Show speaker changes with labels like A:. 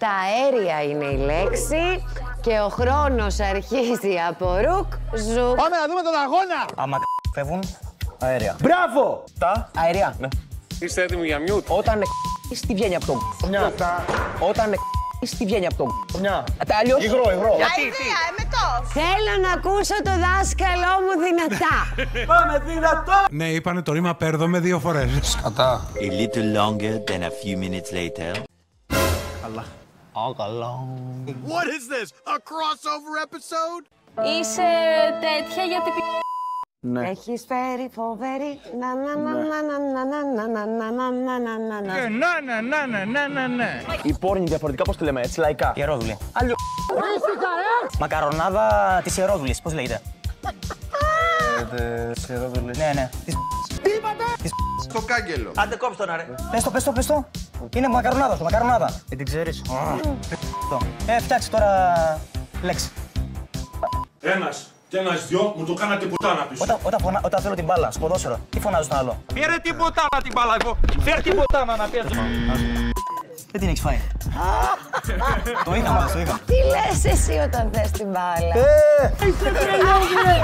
A: Τα αέρια είναι η λέξη και ο χρόνος αρχίζει από ρουκ, ζουκ.
B: Πάμε να δούμε τον αγώνα!
C: Άμα φεύγουν, αέρια.
B: Μπράβο!
C: Τα αέρια. Ναι.
D: Είστε έτοιμοι για μιούτ?
C: Όταν τι βγαίνει από το
B: Μια.
C: Όταν τι βγαίνει από το
B: Μια.
C: τα αλλιώς.
B: Υγρό.
E: Αηδία, εμετό.
A: Θέλω να ακούσω το δάσκαλό μου δυνατά.
B: Πάμε δυνατό!
F: Ναι, είπανε το ρήμα πέρδομαι 2 φορές.
C: Σκατά.
G: A little longer than a few minutes later.
C: Καλά. Α, καλά.
B: What is this? A crossover episode?
E: Είσαι τέτοια γιατί
B: Ναι.
A: Έχεις φέρει φοβερή. Να να να να να να να να να να να.
C: Η πόρνη διαφορετικά πώς τη λέμε, έτσι λαϊκά. Ιερόδουλη. Αλλιώ. Μακαρονάδα της Ιερόδουλης, πώς λέγεται.
B: Ιερόδουλη.
C: Ναι, ναι.
D: Στο κάγκελο.
C: Άντε κόψτε τον, ρε. Πες το. Είναι μακαρονάδα σου, μακαρονάδα. Δεν την ξέρεις. Φτιάξε τώρα λέξη.
H: Ένας και ένας δυο μου το κάνατε πουτάνα πίσω.
C: Όταν θέλω την μπάλα, στο ποδόσφαιρο, τι φωνάζω στον άλλο.
H: Φέρε την πουτάνα την μπάλα εγώ. Φέρε την πουτάνα να παίζω.
C: Δεν την έχεις φάει. Το είχαμε.
A: Τι λες εσύ όταν θες την μπάλα.
B: Είσαι τρελός, ρε!